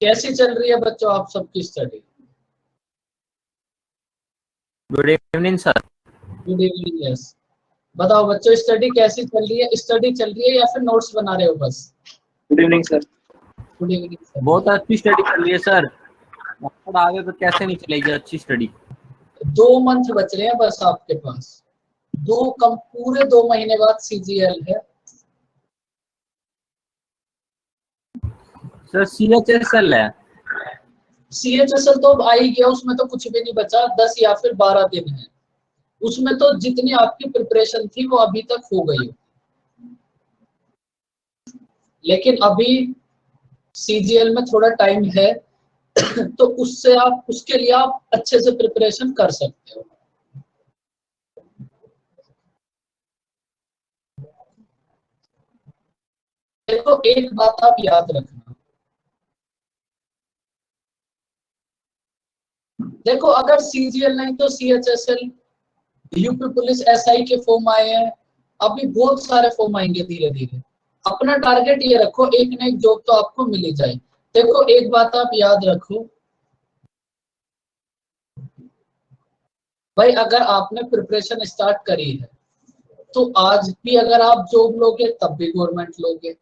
कैसी चल रही है बच्चों आप सबकी study? Good evening sir. Good evening. Yes, बताओ बच्चों, स्टडी कैसी चल रही है? स्टडी चल रही है या फिर नोट्स बना रहे हो बस? Good evening sir. Good evening sir. बहुत अच्छी स्टडी चल रही है सर, और आगे तो कैसे नहीं चलेगी अच्छी स्टडी। 2 मंथ बच रहे हैं बस आपके पास। पूरे 2 महीने बाद सीजीएल है। सर CHSL है। सीएचएसएल तो अब आ ही गया, उसमें तो कुछ भी नहीं बचा, 10 या फिर 12 दिन है। उसमें तो जितनी आपकी प्रिपरेशन थी वो अभी तक हो गई, लेकिन अभी सीजीएल में थोड़ा टाइम है तो उसके लिए आप अच्छे से प्रिपरेशन कर सकते हो। देखो एक बात आप याद रखना, देखो अगर सीजीएल नहीं तो सीएचएसएल, यूपी पुलिस एसआई के फॉर्म आए हैं, अभी बहुत सारे फॉर्म आएंगे धीरे धीरे। अपना टारगेट ये रखो, एक ना एक जॉब तो आपको मिल ही जाए। देखो एक बात आप याद रखो भाई, अगर आपने प्रिपरेशन स्टार्ट करी है तो आज भी अगर आप जॉब लोगे तब भी गवर्नमेंट लोगे,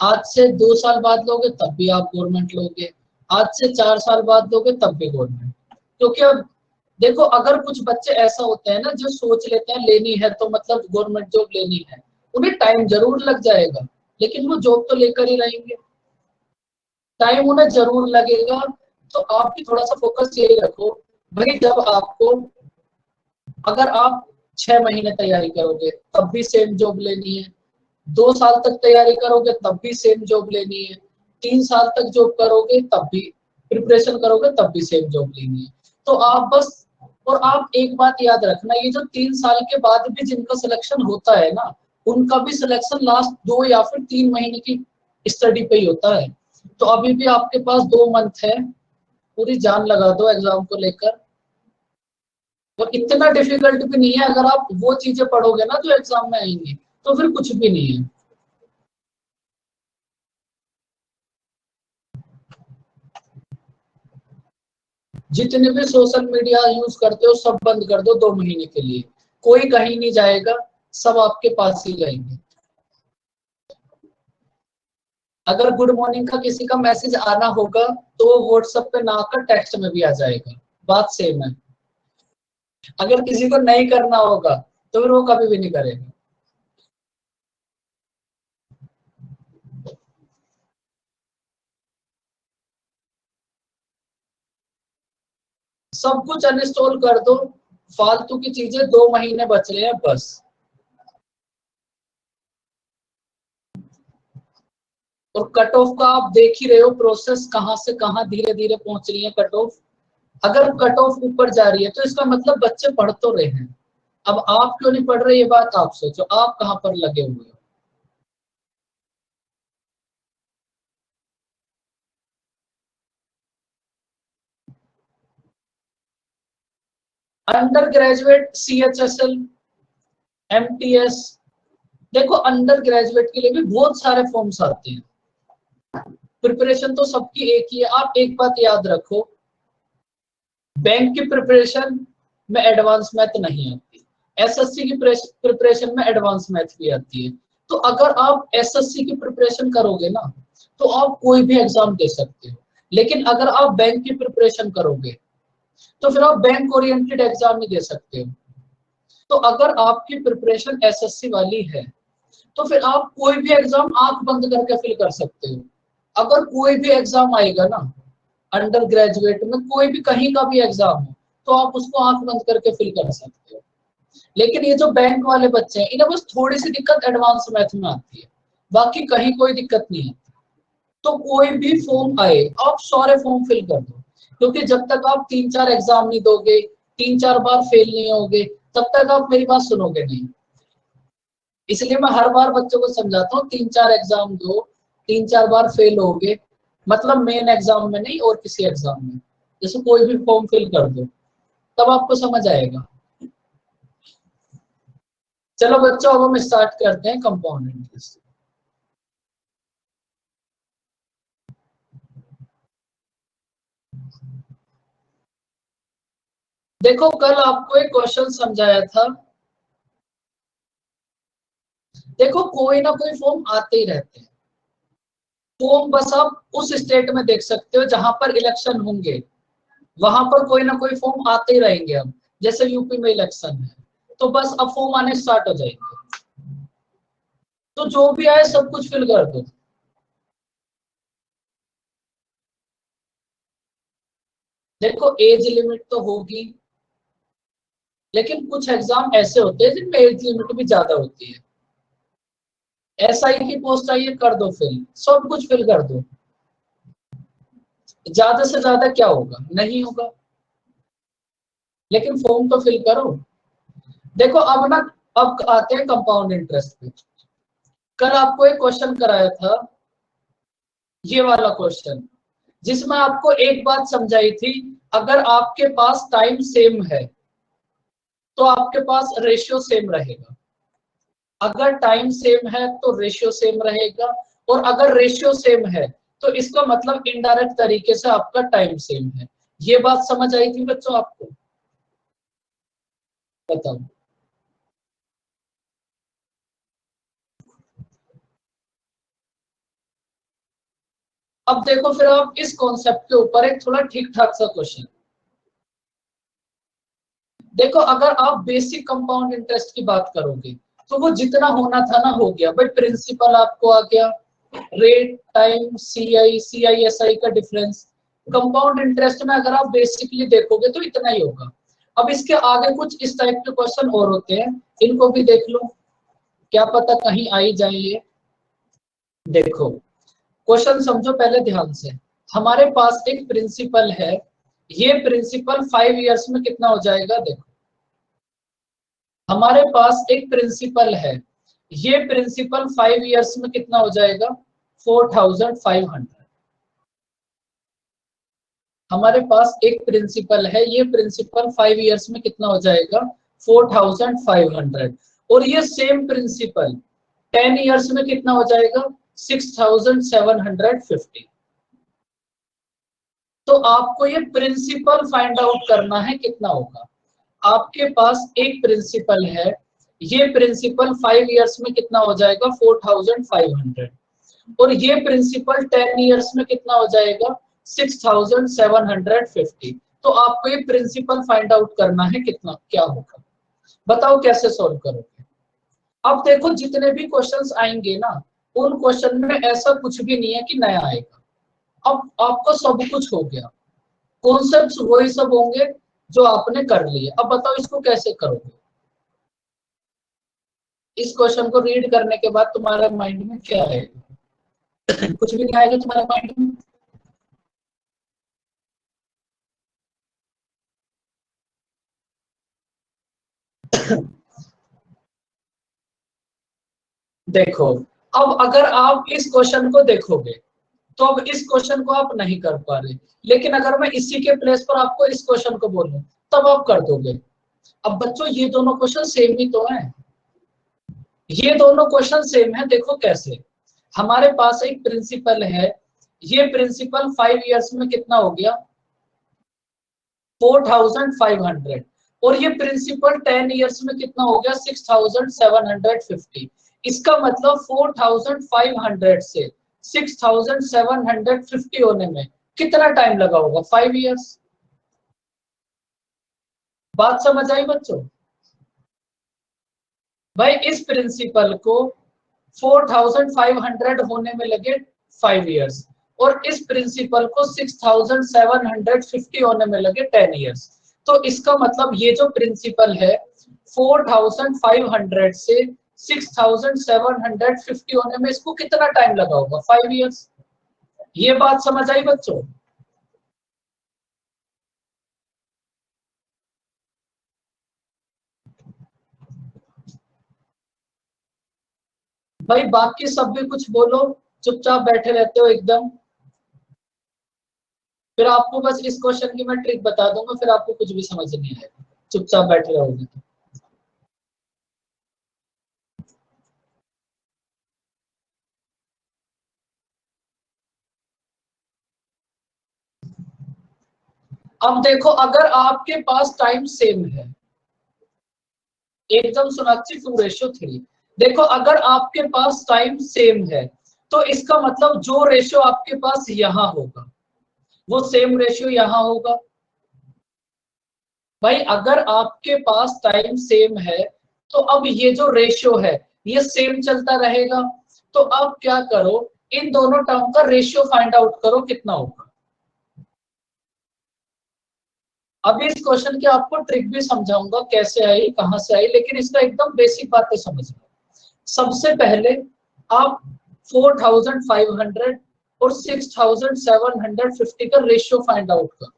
आज से 2 साल बाद लोगे तब भी आप गवर्नमेंट लोगे, आज से 4 साल बाद लोगे तब भी गवर्नमेंट। क्योंकि अब देखो, अगर कुछ बच्चे ऐसा होते हैं ना जो सोच लेते हैं लेनी है तो मतलब गवर्नमेंट जॉब लेनी है, उन्हें टाइम जरूर लग जाएगा लेकिन वो जॉब तो लेकर ही रहेंगे। टाइम उन्हें जरूर लगेगा, तो आप भी थोड़ा सा फोकस यही रखो भाई, जब आपको, अगर आप 6 महीने तैयारी करोगे तब भी सेम जॉब लेनी है, 2 साल तक तैयारी करोगे तब भी सेम जॉब लेनी है, 3 साल तक जॉब करोगे तब भी प्रिपरेशन करोगे तब भी सेम जॉब लेनी है। तो आप बस, और आप एक बात याद रखना, ये जो 3 साल के बाद भी जिनका सिलेक्शन होता है ना, उनका भी सिलेक्शन लास्ट 2 या फिर 3 महीने की स्टडी पे ही होता है। तो अभी भी आपके पास 2 मंथ है, पूरी जान लगा दो एग्जाम को लेकर। और इतना डिफिकल्ट भी नहीं है, अगर आप वो चीजें पढ़ोगे ना जो एग्जाम में आएंगी तो फिर कुछ भी नहीं है। जितने भी सोशल मीडिया यूज करते हो सब बंद कर दो 2 महीने के लिए, कोई कहीं नहीं जाएगा, सब आपके पास ही रहेंगे। अगर गुड मॉर्निंग का किसी का मैसेज आना होगा तो वो व्हाट्सएप पे ना आकर टेक्स्ट में भी आ जाएगा, बात सेम है। अगर किसी को नहीं करना होगा तो फिर वो कभी भी नहीं करेगा। सब कुछ अनइंस्टॉल कर दो, फालतू की चीजें, 2 महीने बच रहे हैं बस। और कट ऑफ का आप देख ही रहे हो प्रोसेस, कहां से कहां धीरे धीरे पहुंच रही है कट ऑफ। अगर कट ऑफ ऊपर जा रही है तो इसका मतलब बच्चे पढ़ तो रहे हैं। अब आप क्यों नहीं पढ़ रहे, ये बात आप सोचो, आप कहां पर लगे हुए हो। अंडर ग्रेजुएट सीएचएसएल, एमटीएस, देखो अंडर ग्रेजुएट के लिए भी बहुत सारे फॉर्म्स आते हैं। प्रिपरेशन तो सबकी एक ही है। आप एक बात याद रखो, बैंक की प्रिपरेशन में एडवांस मैथ नहीं आती, एसएससी की प्रिपरेशन में एडवांस मैथ भी आती है। तो अगर आप एसएससी की प्रिपरेशन करोगे ना तो आप कोई भी एग्जाम दे सकते हो, लेकिन अगर आप बैंक की प्रिपरेशन करोगे तो फिर आप बैंक ओरिएंटेड एग्जाम नहीं दे सकते हो। तो अगर आपकी प्रिपरेशन एसएससी वाली है तो फिर आप कोई भी एग्जाम आंख बंद करके फिल कर सकते हो। अगर कोई भी एग्जाम आएगा ना अंडर ग्रेजुएट में, कोई भी कहीं का भी एग्जाम हो, तो आप उसको आंख बंद करके फिल कर सकते हो। लेकिन ये जो बैंक वाले बच्चे हैं इन्हें बस थोड़ी सी दिक्कत एडवांस मैथ में आती है, बाकी कहीं कोई दिक्कत नहीं है। तो कोई भी फॉर्म आए आप सारे फॉर्म फिल कर दो, क्योंकि जब तक आप 3-4 एग्जाम नहीं दोगे, 3-4 बार फेल नहीं होगे, तब तक आप मेरी बात सुनोगे नहीं। इसलिए मैं हर बार बच्चों को समझाता हूँ 3-4 एग्जाम दो, 3-4 बार फेल होगे मतलब मेन एग्जाम में नहीं और किसी एग्जाम में, जैसे कोई भी फॉर्म फिल कर दो, तब आपको समझ आएगा। चलो बच्चों, अब हम स्टार्ट करते हैं कंपाउंड इंटरेस्ट। देखो कल आपको एक क्वेश्चन समझाया था, देखो कोई ना कोई फॉर्म आते ही रहते हैं। फॉर्म बस आप उस स्टेट में देख सकते हो जहां पर इलेक्शन होंगे, वहां पर कोई ना कोई फॉर्म आते ही रहेंगे। अब जैसे यूपी में इलेक्शन है तो बस अब फॉर्म आने स्टार्ट हो जाएंगे, तो जो भी आए सब कुछ फिल कर दो। देखो एज लिमिट तो होगी, लेकिन कुछ एग्जाम ऐसे होते हैं जिनमें एज लिमिट भी ज्यादा होती है। एसआई की पोस्ट आई है, कर दो फिल, सब कुछ फिल कर दो। ज्यादा से ज्यादा क्या होगा, नहीं होगा, लेकिन फॉर्म तो फिल करो। देखो अब ना, अब आते हैं कंपाउंड इंटरेस्ट पे। कल आपको एक क्वेश्चन कराया था, ये वाला क्वेश्चन, जिसमें आपको एक बात समझाई थी, अगर आपके पास टाइम सेम है तो आपके पास रेशियो सेम रहेगा। अगर टाइम सेम है तो रेशियो सेम रहेगा, और अगर रेशियो सेम है तो इसका मतलब इनडायरेक्ट तरीके से आपका टाइम सेम है। ये बात समझ आई थी बच्चों आपको? बताओ। अब देखो फिर आप इस कॉन्सेप्ट के ऊपर एक थोड़ा ठीक ठाक सा क्वेश्चन देखो। अगर आप बेसिक कंपाउंड इंटरेस्ट की बात करोगे तो वो जितना होना था ना हो गया, बट प्रिंसिपल आपको आ गया, रेट, टाइम, सीआई का डिफरेंस। कंपाउंड इंटरेस्ट में अगर आप बेसिकली देखोगे तो इतना ही होगा। अब इसके आगे कुछ इस टाइप के क्वेश्चन और होते हैं, इनको भी देख लो, क्या पता कहीं आ ही जाए ये। देखो क्वेश्चन समझो पहले ध्यान से। हमारे पास एक प्रिंसिपल है, ये प्रिंसिपल 5 इयर्स में कितना हो जाएगा? देखो हमारे पास एक प्रिंसिपल है, ये प्रिंसिपल 5 इयर्स में कितना हो जाएगा? 4500। हमारे पास एक प्रिंसिपल है, ये प्रिंसिपल 5 इयर्स में कितना हो जाएगा? 4500। और ये सेम प्रिंसिपल 10 इयर्स में कितना हो जाएगा? 6750। तो आपको ये प्रिंसिपल फाइंड आउट करना है कितना होगा। आपके पास एक प्रिंसिपल है, ये प्रिंसिपल 5 इयर्स में कितना हो जाएगा? 4500। और ये प्रिंसिपल 10 इयर्स में कितना हो जाएगा? 6750। तो आपको ये प्रिंसिपल फाइंड आउट करना है कितना, क्या होगा। बताओ कैसे सॉल्व करोगे। अब देखो जितने भी क्वेश्चंस आएंगे ना, उन क्वेश्चन में ऐसा कुछ भी नहीं है कि नया आएगा। अब आपको सब कुछ हो गया, कॉन्सेप्ट्स वही सब होंगे जो आपने कर लिए। अब बताओ इसको कैसे करोगे। इस क्वेश्चन को रीड करने के बाद तुम्हारे माइंड में क्या आएगा? कुछ भी नहीं आएगा तुम्हारे माइंड में। देखो अब अगर आप इस क्वेश्चन को देखोगे तो अब इस क्वेश्चन को आप नहीं कर पा रहे, लेकिन अगर मैं इसी के प्लेस पर आपको इस क्वेश्चन को बोलूं तब आप कर दोगे। अब बच्चों ये दोनों क्वेश्चन सेम ही तो हैं, ये दोनों क्वेश्चन सेम है। देखो कैसे, हमारे पास एक प्रिंसिपल है, ये प्रिंसिपल 5 इयर्स में कितना हो गया? 4500। और ये प्रिंसिपल 10 इयर्स में कितना हो गया? 6750। इसका मतलब 4500 से 6750 होने में कितना टाइम लगा होगा? 5 इयर्स। बात समझ आई बच्चों? भाई इस प्रिंसिपल को 4500 होने में लगे 5 इयर्स, और इस प्रिंसिपल को 6750 होने में लगे 10 इयर्स। तो इसका मतलब ये जो प्रिंसिपल है 4500 से 6750 होने में इसको कितना टाइम लगा होगा? 5 इयर्स। ये बात समझ आई बच्चों? भाई बाकी सब भी कुछ बोलो, चुपचाप बैठे रहते हो एकदम। फिर आपको बस इस क्वेश्चन की मैं ट्रिक बता दूंगा, फिर आपको कुछ भी समझ नहीं आएगा, चुपचाप बैठे रहोगे। अब देखो अगर आपके पास टाइम सेम है, एकदम सोनाक्षी 2:3, देखो अगर आपके पास टाइम सेम है तो इसका मतलब जो रेशियो आपके पास यहां होगा वो सेम रेशियो यहां होगा। भाई अगर आपके पास टाइम सेम है तो अब ये जो रेशियो है ये सेम चलता रहेगा। तो अब क्या करो, इन दोनों टर्म का रेशियो फाइंड आउट करो कितना होगा। अभी इस क्वेश्चन की आपको ट्रिक भी समझाऊंगा कैसे आई कहां से आई, लेकिन इसका एकदम बेसिक बातें समझ लो। सबसे पहले आप 4500 और 6750 का रेशियो फाइंड आउट करो।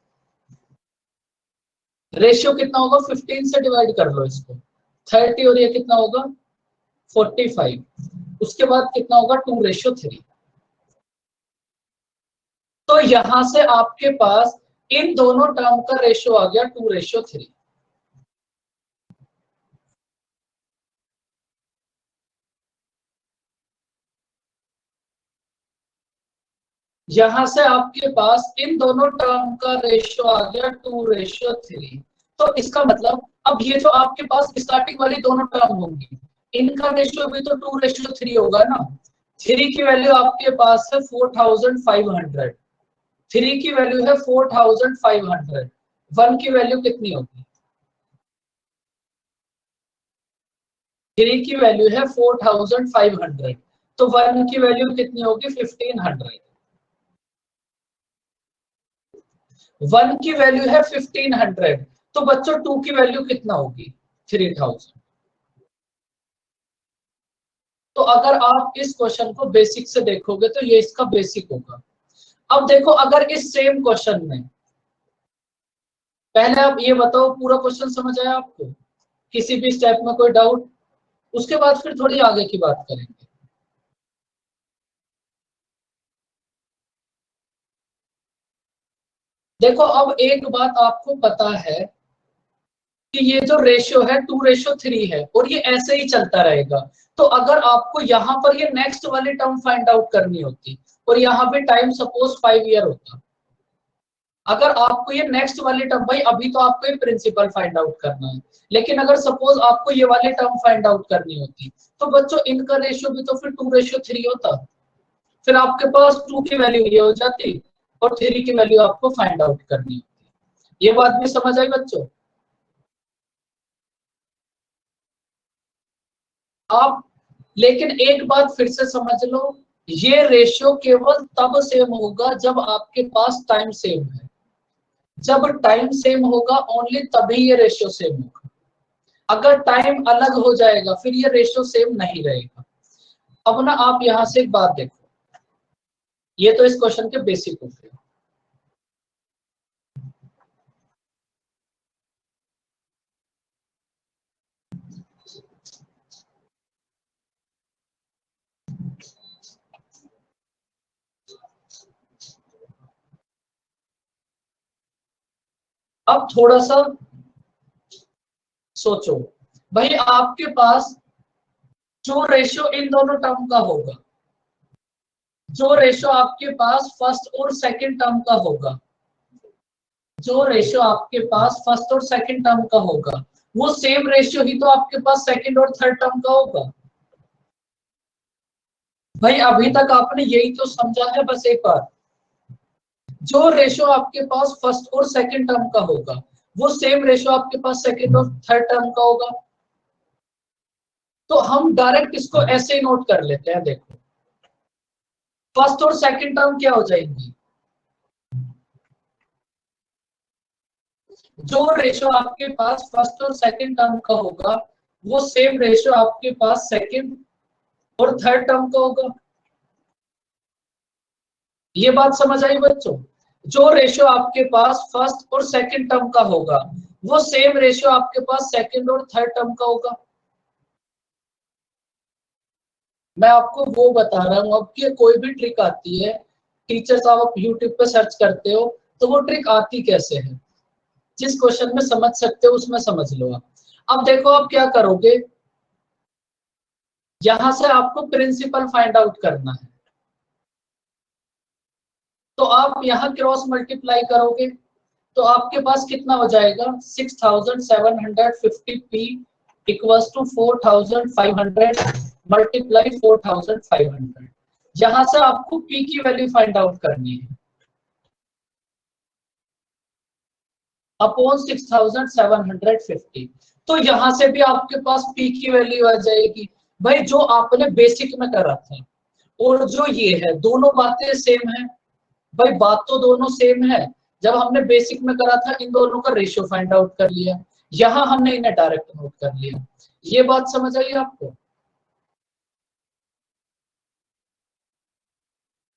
रेशियो कितना होगा, 15 से डिवाइड कर लो इसको, 30 और ये कितना होगा 45। उसके बाद कितना होगा 2:3। तो यहां से आपके पास इन दोनों टर्म का रेशियो आ गया 2:3। यहां से आपके पास इन दोनों टर्म का रेशियो आ गया 2:3। तो इसका मतलब अब ये जो आपके पास स्टार्टिंग वाली दोनों टर्म होंगी इनका रेशियो भी तो 2:3 होगा ना। 3 की वैल्यू आपके पास है 4500, 3 की वैल्यू है 4500, 1 की वैल्यू कितनी होगी, 3 की वैल्यू है 4500, तो 1 की वैल्यू कितनी होगी 1500। 1 की वैल्यू है 1500, तो बच्चों 2 की वैल्यू कितना होगी 3000। तो अगर आप इस क्वेश्चन को बेसिक से देखोगे तो ये इसका बेसिक होगा। अब देखो अगर इस सेम क्वेश्चन में, पहले आप ये बताओ पूरा क्वेश्चन समझ आया आपको, किसी भी स्टेप में कोई डाउट, उसके बाद फिर थोड़ी आगे की बात करेंगे। देखो अब एक बात आपको पता है कि ये जो रेशियो है 2:3 है और ये ऐसे ही चलता रहेगा। तो अगर आपको यहाँ पर ये नेक्स्ट वाली टर्म फाइंड आउट करनी होती और यहाँ पे टाइम सपोज 5 ईयर होता, अगर आपको ये नेक्स्ट वाली टर्म, भाई अभी तो आपको ये प्रिंसिपल फाइंड आउट करना है, लेकिन अगर सपोज आपको ये वाली टर्म फाइंड आउट करनी होती तो बच्चों इनका रेशियो भी तो फिर 2:3 होता। फिर आपके पास 2 की वैल्यू ये हो जाती और 3 की वैल्यू आपको फाइंड आउट करनी होती। ये बात भी समझ आई बच्चों। आप लेकिन एक बात फिर से समझ लो, ये रेशियो केवल तब सेम होगा जब आपके पास टाइम सेम है। जब टाइम सेम होगा ओनली तभी ये रेशियो सेम होगा। अगर टाइम अलग हो जाएगा फिर ये रेशियो सेम नहीं रहेगा। अब ना आप यहां से एक बात देखो, ये तो इस क्वेश्चन के बेसिक हो गए। अब थोड़ा सा सोचो, भाई आपके पास जो रेशियो इन दोनों टर्म का होगा, जो रेशियो आपके पास फर्स्ट और सेकंड टर्म का होगा, जो रेशियो आपके पास फर्स्ट और सेकंड टर्म का होगा वो सेम रेशियो ही तो आपके पास सेकंड और थर्ड टर्म का होगा। भाई अभी तक आपने यही तो समझा है, बस एक बार, जो रेशियो आपके पास फर्स्ट और सेकंड टर्म का होगा वो सेम रेशियो आपके पास सेकंड और थर्ड टर्म का होगा। तो हम डायरेक्ट इसको ऐसे ही नोट कर लेते हैं। देखो फर्स्ट और सेकंड टर्म क्या हो जाएंगी, जो रेशियो आपके पास फर्स्ट और सेकंड टर्म का होगा वो सेम रेशियो आपके पास सेकंड और थर्ड टर्म का होगा। ये बात समझ आई बच्चों, जो रेशियो आपके पास फर्स्ट और सेकंड टर्म का होगा वो सेम रेशियो आपके पास सेकंड और थर्ड टर्म का होगा। मैं आपको वो बता रहा हूं, अब कि कोई भी ट्रिक आती है, टीचर साहब आप यूट्यूब पे सर्च करते हो तो वो ट्रिक आती कैसे है, जिस क्वेश्चन में समझ सकते हो उसमें समझ लो आप। अब देखो आप क्या करोगे, यहां से आपको प्रिंसिपल फाइंड आउट करना है, तो आप यहां क्रॉस मल्टीप्लाई करोगे तो आपके पास कितना हो जाएगा 6750 p इक्वल्स टू 4500 मल्टीप्लाई 4500। यहां से आपको p की वैल्यू फाइंड आउट करनी है अपॉन 6750। तो यहां से भी आपके पास p की वैल्यू आ जाएगी भाई, जो आपने बेसिक में करा था और जो ये है दोनों बातें सेम है भाई, बात तो दोनों सेम है। जब हमने बेसिक में करा था इन दोनों का रेशियो फाइंड आउट कर लिया, यहां हमने इन्हें डायरेक्ट नोट कर लिया। ये बात समझ आई आपको?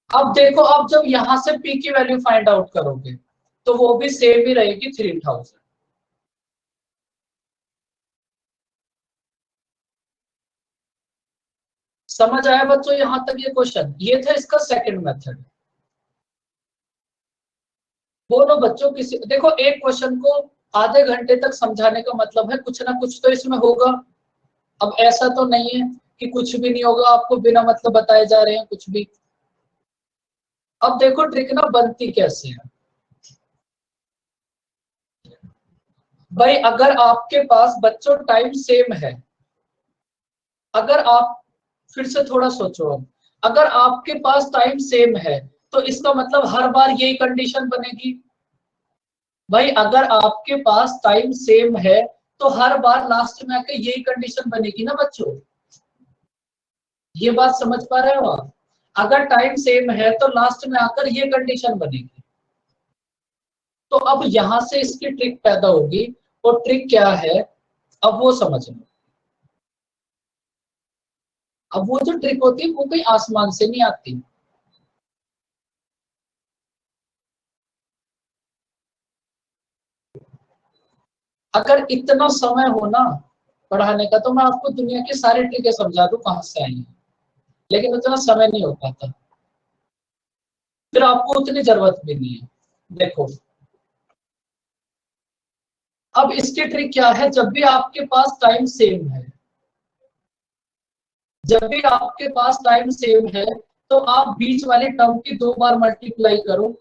अब देखो, अब जब यहां से p की वैल्यू फाइंड आउट करोगे तो वो भी सेम ही रहेगी 3000। समझ आया बच्चों यहां तक ये क्वेश्चन? ये था इसका सेकंड मेथड। बोलो बच्चों, किसी देखो एक क्वेश्चन को आधे घंटे तक समझाने का मतलब है कुछ ना कुछ तो इसमें होगा। अब ऐसा तो नहीं है कि कुछ भी नहीं होगा, आपको बिना मतलब बताए जा रहे हैं कुछ भी। अब देखो ट्रिक ना बनती कैसे है भाई। अगर आपके पास बच्चों टाइम सेम है, अगर आप फिर से थोड़ा सोचो, अब अगर आपके पास टाइम सेम है तो इसका मतलब हर बार यही कंडीशन बनेगी भाई। अगर आपके पास टाइम सेम है तो हर बार लास्ट में आके यही कंडीशन बनेगी ना बच्चों। ये बात समझ पा रहे हो आप? अगर टाइम सेम है तो लास्ट में आकर ये कंडीशन बनेगी। तो अब यहां से इसकी ट्रिक पैदा होगी, और ट्रिक क्या है अब वो समझ लो। अब वो जो ट्रिक होती है वो कोई आसमान से नहीं आती। अगर इतना समय हो ना पढ़ाने का तो मैं आपको दुनिया की सारी ट्रिकें समझा दूं कहां से आई हैं, लेकिन उतना समय नहीं हो पाता, फिर आपको उतनी जरूरत भी नहीं है। देखो अब इसकी ट्रिक क्या है, जब भी आपके पास टाइम सेम है, जब भी आपके पास टाइम सेम है तो आप बीच वाले टर्म की 2 बार मल्टीप्लाई करो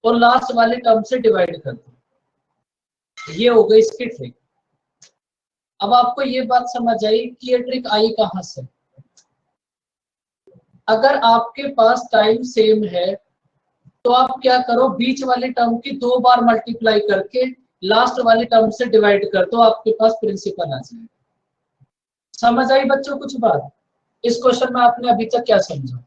और लास्ट वाले टर्म से डिवाइड कर दो। ये हो गई इसकी ट्रिक। अब आपको ये बात समझ आई कि ये ट्रिक आई कहां से। अगर आपके पास टाइम सेम है तो आप क्या करो, बीच वाले टर्म की 2 बार मल्टीप्लाई करके लास्ट वाले टर्म से डिवाइड कर दो, आपके पास प्रिंसिपल आ जाए। समझ आई बच्चों कुछ बात? इस क्वेश्चन में आपने अभी तक क्या समझा?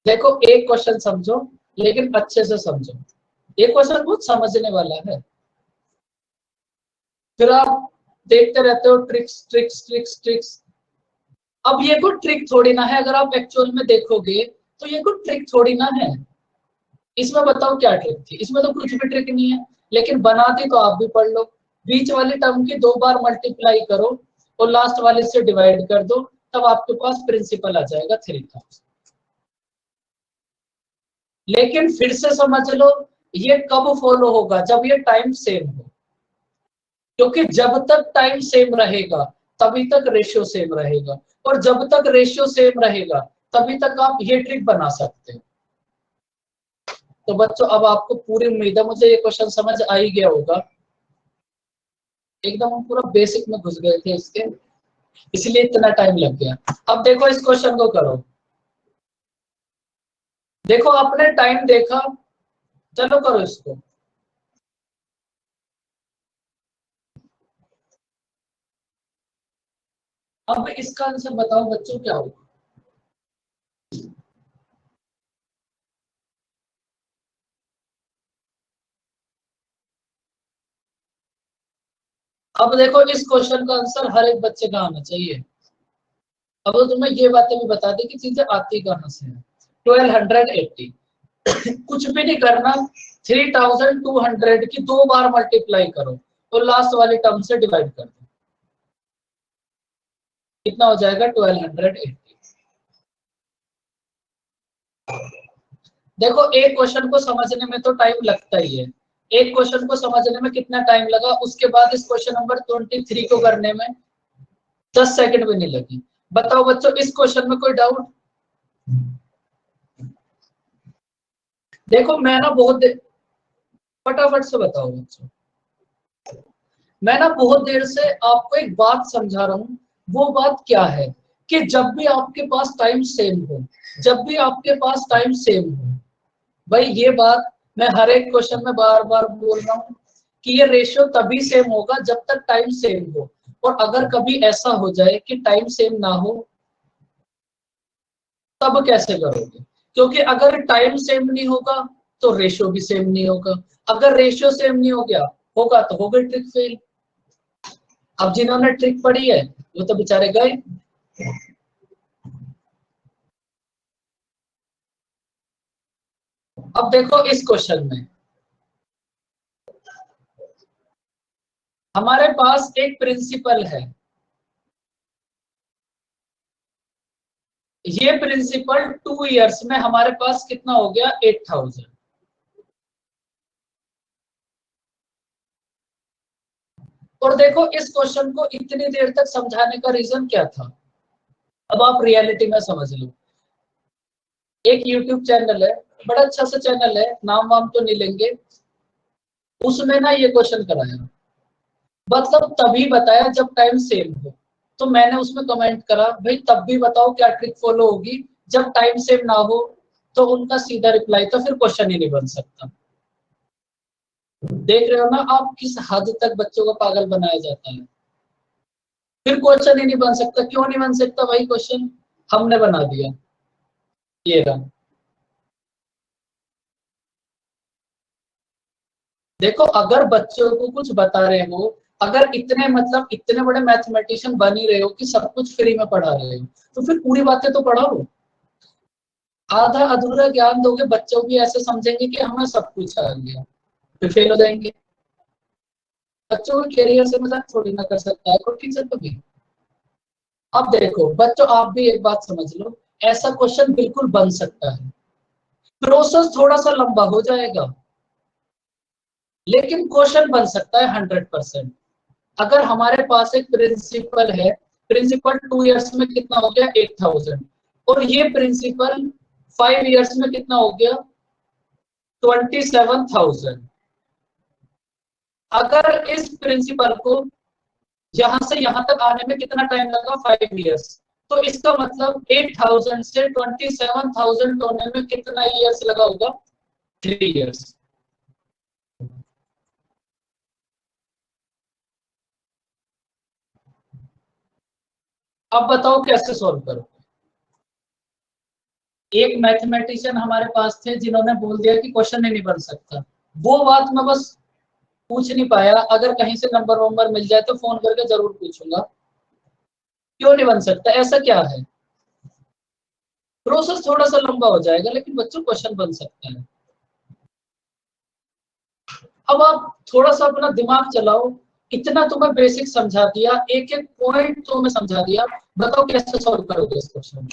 देखो एक क्वेश्चन समझो, लेकिन अच्छे से समझो। ये क्वेश्चन बहुत समझने वाला है, फिर आप देखते रहते हो ट्रिक्स ट्रिक्स ट्रिक्स ट्रिक्स। अब ये कोई ट्रिक थोड़ी ना है, अगर आप एक्चुअल में देखोगे तो ये कोई ट्रिक थोड़ी ना है। इसमें बताओ क्या ट्रिक थी? इसमें तो कुछ भी ट्रिक नहीं है, लेकिन बना दी तो आप भी पढ़ लो। बीच वाले टर्म की 2 बार मल्टीप्लाई करो और लास्ट वाले से डिवाइड कर दो, तब आपके पास प्रिंसिपल आ जाएगा 3000। लेकिन फिर से समझ लो, ये कब फॉलो होगा? जब ये टाइम सेम हो, क्योंकि जब तक टाइम सेम रहेगा तभी तक रेशियो सेम रहेगा, और जब तक रेशियो सेम रहेगा तभी तक आप ये ट्रिक बना सकते हैं। तो बच्चों अब आपको पूरी उम्मीद है मुझे ये क्वेश्चन समझ आ ही गया होगा। एकदम हम पूरा बेसिक में घुस गए थे इसके, इसलिए इतना टाइम लग गया। अब देखो इस क्वेश्चन को करो। देखो आपने टाइम देखा, चलो करो इसको। अब इसका आंसर बताओ बच्चों क्या होगा। अब देखो इस क्वेश्चन का आंसर हर एक बच्चे का आना चाहिए। अब तो तुम्हें ये बातें भी बता दी कि चीजें आती कहां से है। 1280 कुछ भी नहीं करना, 3200 की 2 बार मल्टीप्लाई करो और लास्ट वाले टर्म से डिवाइड कर दो, कितना हो जाएगा 1280। देखो एक क्वेश्चन को समझने में तो टाइम लगता ही है। एक क्वेश्चन को समझने में कितना टाइम लगा, उसके बाद इस क्वेश्चन नंबर 23 को करने में 10 सेकंड भी नहीं लगी। बताओ बच्चों इस क्वेश्चन में कोई डाउट? देखो मैं ना बहुत फटाफट से बताओ बच्चों, मैं ना बहुत देर से आपको एक बात समझा रहा हूँ। वो बात क्या है कि जब भी आपके पास टाइम सेम हो, जब भी आपके पास टाइम सेम हो, भाई ये बात मैं हर एक क्वेश्चन में बार बार बोल रहा हूँ कि ये रेशियो तभी सेम होगा जब तक टाइम सेम हो। और अगर कभी ऐसा हो जाए कि टाइम सेम ना हो, तब कैसे करोगे? क्योंकि अगर टाइम सेम नहीं होगा तो रेशियो भी सेम नहीं होगा। अगर रेशियो सेम नहीं हो गया होगा तो हो गई ट्रिक फेल। अब जिन्होंने ट्रिक पढ़ी है वो तो बेचारे गए। अब देखो इस क्वेश्चन में हमारे पास एक प्रिंसिपल है। ये प्रिंसिपल 2 इयर्स में हमारे पास कितना हो गया? 8000। और देखो इस क्वेश्चन को इतनी देर तक समझाने का रीजन क्या था? अब आप रियलिटी में समझ लो। एक यूट्यूब चैनल है, बड़ा अच्छा सा चैनल है, नाम वाम तो नहीं लेंगे, उसमें ना ये क्वेश्चन कराया, मतलब तभी बताया जब टाइम सेम हो। तो मैंने उसमें कमेंट करा, भाई तब भी बताओ क्या ट्रिक फॉलो होगी जब टाइम सेम ना हो? तो उनका सीधा रिप्लाई था, फिर क्वेश्चन ही नहीं बन सकता। देख रहे हो ना आप किस हद तक बच्चों को पागल बनाया जाता है। फिर क्वेश्चन ही नहीं बन सकता। क्यों नहीं बन सकता भाई क्वेश्चन? हमने बना दिया। ये रहा। देखो अगर बच्चों को कुछ बता रहे हो, अगर इतने मतलब इतने बड़े मैथमेटिशियन बन ही रहे हो कि सब कुछ फ्री में पढ़ा रहे हो, तो फिर पूरी बातें तो पढ़ाओ। आधा अधूरा ज्ञान दोगे, बच्चों भी ऐसे समझेंगे कि हमें सब कुछ आ गया, फिर फेल हो जाएंगे। बच्चों के कैरियर से मजाक थोड़ी ना कर सकता है कोई टीचर कभी। अब देखो बच्चों, आप भी एक बात समझ लो, ऐसा क्वेश्चन बिल्कुल बन सकता है। प्रोसेस थोड़ा सा लंबा हो जाएगा, लेकिन क्वेश्चन बन सकता है 100%। अगर हमारे पास एक प्रिंसिपल है, प्रिंसिपल 2 इयर्स में कितना हो गया? 8000। और ये प्रिंसिपल 5 इयर्स में कितना हो गया? 27,000। अगर इस प्रिंसिपल को यहां से यहां तक आने में कितना टाइम लगा? 5 इयर्स। तो इसका मतलब 8000 से 27,000 होने में कितना इयर्स लगा होगा? 3 इयर्स। अब बताओ कैसे सॉल्व करो? एक मैथमेटिशियन हमारे पास थे जिन्होंने बोल दिया कि क्वेश्चन ही नहीं बन सकता। वो बात मैं बस पूछ नहीं पाया, अगर कहीं से नंबर वंबर मिल जाए तो फोन करके जरूर पूछूंगा क्यों नहीं बन सकता, ऐसा क्या है? प्रोसेस थोड़ा सा लंबा हो जाएगा लेकिन बच्चों क्वेश्चन बन सकता है। अब आप थोड़ा सा अपना दिमाग चलाओ। इतना तुम्हें बेसिक समझा दिया, एक एक पॉइंट तुम्हें समझा दिया, बताओ कैसे सॉल्व करोगे इस क्वेश्चन?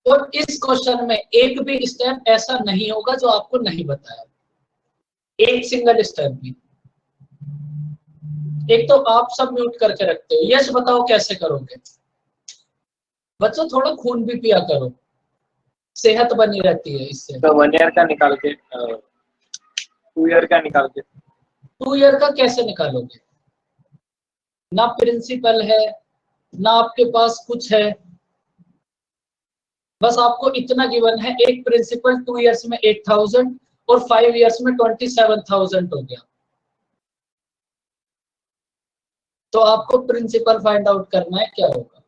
और इस क्वेश्चन में एक भी स्टेप ऐसा नहीं होगा जो आपको नहीं बताया, एक सिंगल स्टेप भी। एक तो आप सब म्यूट करके रखते हो, यस बताओ कैसे करोगे? बच्चों थोड़ा खून भी पिया करो, सेहत बनी रहती है इससे। तो 1 ईयर का निकाल के 2 ईयर का निकाल के 2 ईयर का कैसे निकालोगे? ना प्रिंसिपल है, ना आपके पास कुछ है, बस आपको इतना गिवन है, एक प्रिंसिपल 2 इयर्स में 8000 और 5 इयर्स में 27,000 हो गया। तो आपको प्रिंसिपल फाइंड आउट करना है, क्या होगा?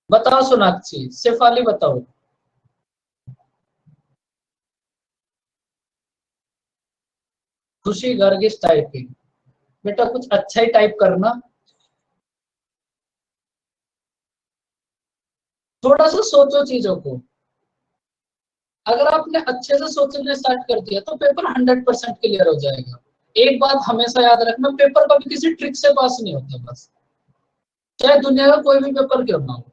बताओ सोनाक्षी, शेफाली बताओ। खुशी गर्गिश टाइपिंग, बेटा कुछ अच्छा ही टाइप करना। थोड़ा सा सोचो चीजों को। अगर आपने अच्छे से सोचना स्टार्ट कर दिया तो पेपर 100% क्लियर हो जाएगा। एक बात हमेशा याद रखना, पेपर कभी किसी ट्रिक से पास नहीं होता, बस चाहे दुनिया का कोई भी पेपर क्यों ना हो।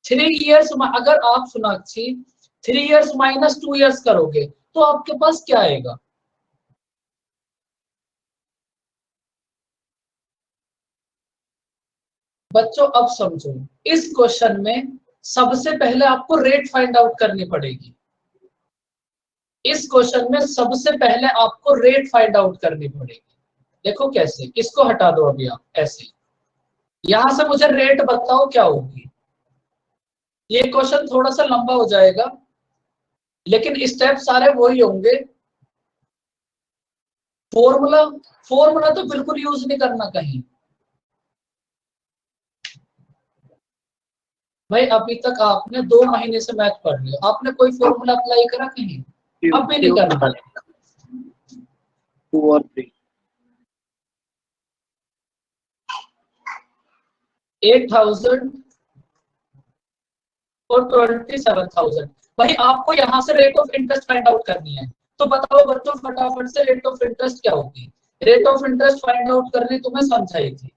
3 इयर्स अगर आप सोनाक्षी 3 इयर्स माइनस 2 इयर्स करोगे तो आपके पास क्या आएगा? बच्चों अब समझो, इस क्वेश्चन में सबसे पहले आपको रेट फाइंड आउट करनी पड़ेगी। इस क्वेश्चन में सबसे पहले आपको रेट फाइंड आउट करनी पड़ेगी। देखो कैसे, इसको हटा दो अभी आप ऐसे, यहां से मुझे रेट बताओ क्या होगी। ये क्वेश्चन थोड़ा सा लंबा हो जाएगा, लेकिन स्टेप सारे वही होंगे। फॉर्मूला, फॉर्मूला तो बिल्कुल यूज नहीं करना कहीं। भाई अभी तक आपने 2 महीने से मैथ पढ़ रहे हो, आपने कोई फॉर्मूला अप्लाई करा कहीं? अब भी नहीं करना। 2 और 3 8,000 और 27,000। भाई आपको यहाँ से rate of interest find out करनी है, तो बताओ बच्चों फटाफट से रेट ऑफ इंटरेस्ट क्या होगी। Rate of interest find out करनी तुम्हें समझाई थी।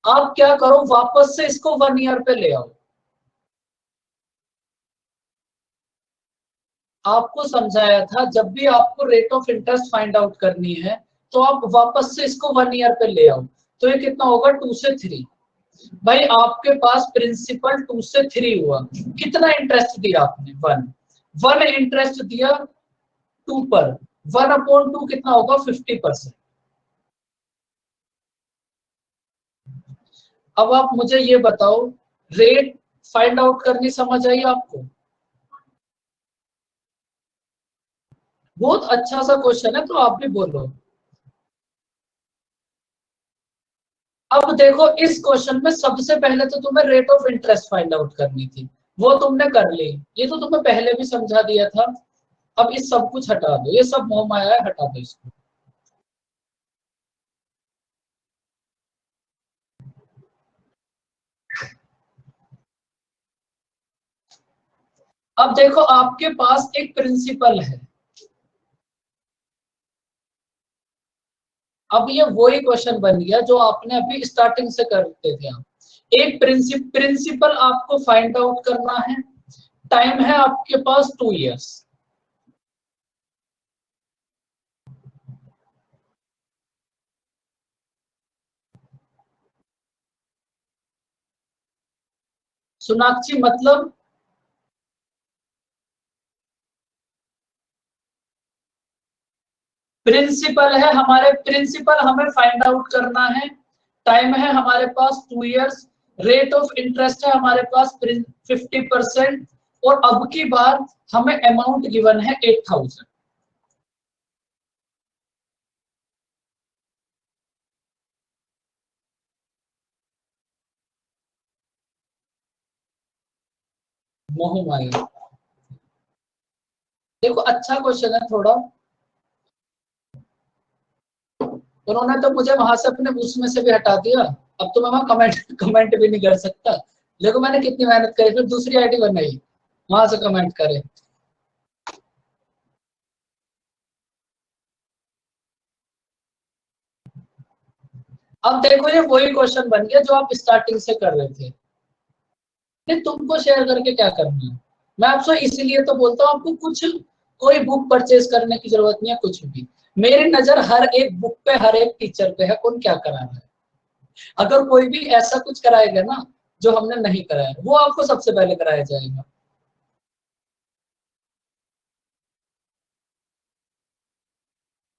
आप क्या करो, वापस से इसको 1 ईयर पे ले आओ। आपको समझाया था जब भी आपको rate of interest find out करनी है तो आप वापस से इसको 1 ईयर पे ले आओ। तो ये कितना होगा, 2 से 3। भाई आपके पास प्रिंसिपल 2 से 3 हुआ, कितना इंटरेस्ट दिया आपने? 1 इंटरेस्ट दिया 2 पर, 1/2 कितना होगा? 50%। अब आप मुझे ये बताओ, रेट फाइंड आउट करनी समझ आई आपको? बहुत अच्छा सा क्वेश्चन है, तो आप भी बोलो। अब देखो इस क्वेश्चन में सबसे पहले तो तुम्हें rate of interest find out करनी थी, वो तुमने कर ली। ये तो तुम्हें पहले भी समझा दिया था। अब इस सब कुछ हटा दो, ये सब मोह माया है, हटा दो इसको। अब देखो आपके पास एक प्रिंसिपल है। अब ये वही क्वेश्चन बन गया जो आपने अभी स्टार्टिंग से करते थे आप। एक प्रिंसिपल आपको फाइंड आउट करना है, टाइम है आपके पास 2 इयर्स। सोनाक्षी मतलब प्रिंसिपल है हमारे, प्रिंसिपल हमें फाइंड आउट करना है, टाइम है हमारे पास 2 इयर्स, रेट ऑफ इंटरेस्ट है हमारे पास 50%, और अब की बार हमें अमाउंट गिवन है 8,000। मोह माया, देखो अच्छा क्वेश्चन है थोड़ा। उन्होंने तो मुझे वहां से अपने उसमें से भी हटा दिया, अब तो मैं वहां कमेंट कमेंट भी नहीं कर सकता। देखो मैंने कितनी मेहनत करी, फिर दूसरी आईडी बनाई, वहां से कमेंट करे। अब देखो ये वही क्वेश्चन बन गया जो आप स्टार्टिंग से कर रहे थे। नहीं तुमको शेयर करके क्या करना है, मैं आपसे इसीलिए तो बोलता हूँ आपको कुछ, कोई बुक परचेज करने की जरूरत नहीं है कुछ भी। मेरी नजर हर एक बुक पे, हर एक टीचर पे है, कौन क्या करा रहा है। अगर कोई भी ऐसा कुछ कराएगा ना जो हमने नहीं कराया, वो आपको सबसे पहले कराया जाएगा।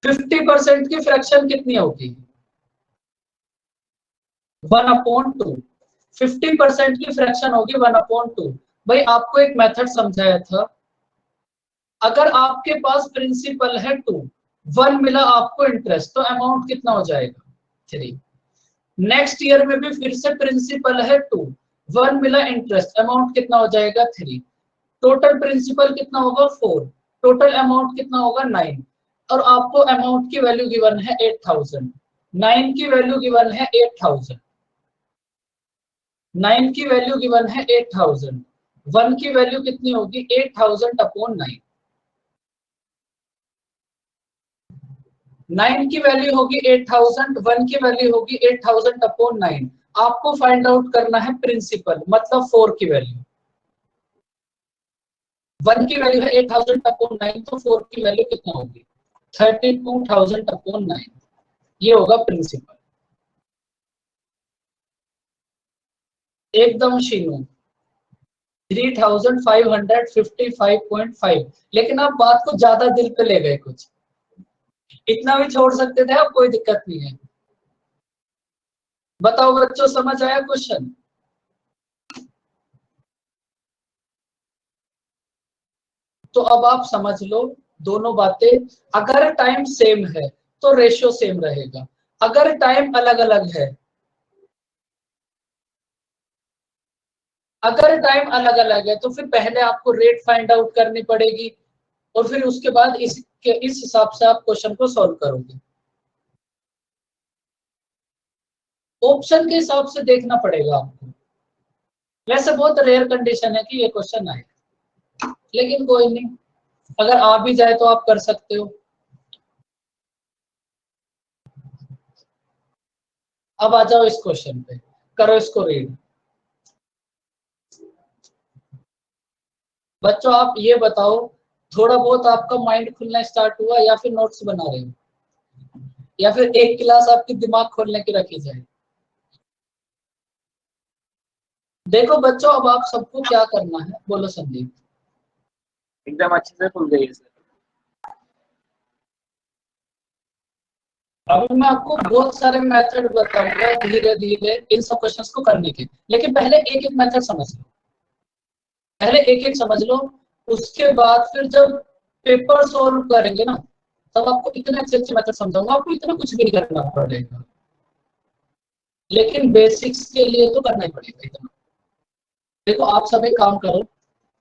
50% की फ्रैक्शन कितनी होगी? 1/2। 50% की फ्रैक्शन होगी 1/2। भाई आपको एक मेथड समझाया था, अगर आपके पास प्रिंसिपल है 2, 1 मिला आपको इंटरेस्ट, तो अमाउंट कितना हो जाएगा? 3। नेक्स्ट ईयर में भी फिर से प्रिंसिपल है 2, 1 मिला इंटरेस्ट, अमाउंट कितना हो जाएगा? 3। टोटल प्रिंसिपल कितना होगा? 4। टोटल अमाउंट कितना होगा? 9। और आपको अमाउंट की वैल्यू गिवन है 8,000, 9 की वैल्यू गिवन है 8,000, 9 की वैल्यू गिवन है 8,000, 1 की वैल्यू कितनी होगी? 8,000/9। 9 की वैल्यू होगी 8,000, 1 की वैल्यू होगी 8,000/9। आपको फाइंड आउट करना है प्रिंसिपल, मतलब 4 की वैल्यू। 1 की वैल्यू है 8,000/9, तो 4 की वैल्यू कितना होगी? 32,000/9। ये होगा प्रिंसिपल। एकदम शीनू 3555.5, लेकिन आप बात को ज्यादा दिल पे ले गए कुछ, इतना भी छोड़ सकते थे आप, कोई दिक्कत नहीं है। बताओ बच्चों, समझ आया क्वेश्चन? तो अब आप समझ लो दोनों बातें, अगर टाइम सेम है तो रेशियो सेम रहेगा, अगर टाइम अलग अलग है, अगर टाइम अलग अलग है तो फिर पहले आपको रेट फाइंड आउट करनी पड़ेगी और फिर उसके बाद इस हिसाब से आप क्वेश्चन को सॉल्व करोगे। ऑप्शन के हिसाब से देखना पड़ेगा आपको। वैसे बहुत रेयर कंडीशन है कि ये क्वेश्चन आए, लेकिन कोई नहीं, अगर आ भी जाए तो आप कर सकते हो। अब आ जाओ इस क्वेश्चन पे, करो इसको रीड। बच्चों आप ये बताओ, थोड़ा बहुत आपका माइंड खुलना स्टार्ट हुआ या फिर नोट्स बना रहे हो, या फिर एक क्लास आपकी दिमाग खोलने की रखी जाए? देखो बच्चों, अब आप सबको क्या करना है, बोलो संदीप। एकदम अच्छे से खुल गई है सर। अभी मैं आपको बहुत सारे मेथड बताऊंगा धीरे धीरे इन सब क्वेश्चंस को करने के, लेकिन पहले एक एक मेथड समझ लो, पहले एक एक समझ लो, उसके बाद फिर जब पेपर सॉल्व करेंगे ना, तब आपको इतने अच्छे अच्छे मेथड समझाऊंगा, आपको इतना कुछ भी नहीं करना पड़ेगा, लेकिन बेसिक्स के लिए तो करना ही पड़ेगा इतना। देखो आप सब एक काम करो,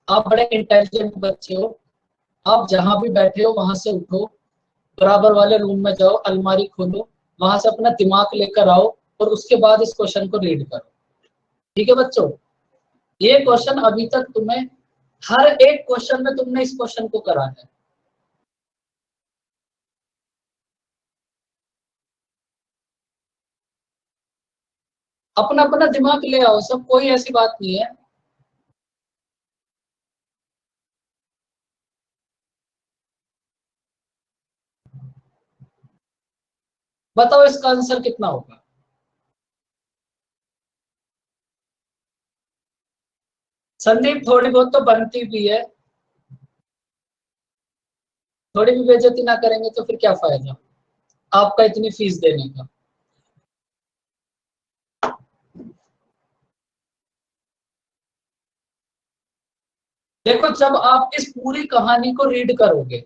आप बड़े इंटेलिजेंट बच्चे हो, आप जहां भी बैठे हो वहां से उठो, बराबर वाले रूम में जाओ, अलमारी खोलो, वहां से अपना दिमाग लेकर आओ और उसके बाद इस क्वेश्चन को रीड करो। ठीक है बच्चों, ये क्वेश्चन अभी तक तुम्हें हर एक क्वेश्चन में तुमने इस क्वेश्चन को करा है। अपना अपना दिमाग ले आओ सब, कोई ऐसी बात नहीं है। बताओ इसका आंसर कितना होगा? संदीप थोड़ी बहुत तो बनती भी है, थोड़ी भी बेइज्जती ना करेंगे तो फिर क्या फायदा आपका इतनी फीस देने का। देखो जब आप इस पूरी कहानी को रीड करोगे,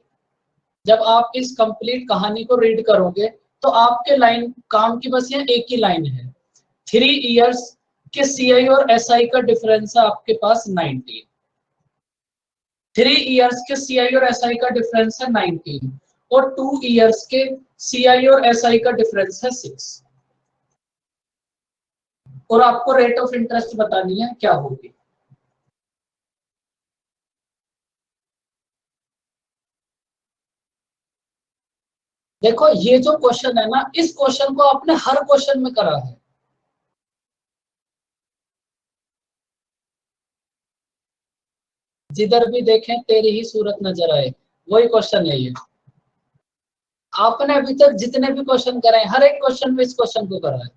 जब आप इस कंप्लीट कहानी को रीड करोगे, तो आपके लाइन काम की बस ये एक ही लाइन है, 3 इयर्स के सीआई और एसआई का डिफरेंस है आपके पास 19। 3 इयर्स के सीआई और एसआई का डिफरेंस है 19 और 2 इयर्स के सीआई और एसआई का डिफरेंस है 6, और आपको रेट ऑफ इंटरेस्ट बतानी है क्या होगी। देखो ये जो क्वेश्चन है ना, इस क्वेश्चन को आपने हर क्वेश्चन में करा है, जिधर भी देखें तेरी ही सूरत नजर आए, वही क्वेश्चन है ये। आपने अभी तक जितने भी क्वेश्चन करे हर एक क्वेश्चन में इस क्वेश्चन को करा है।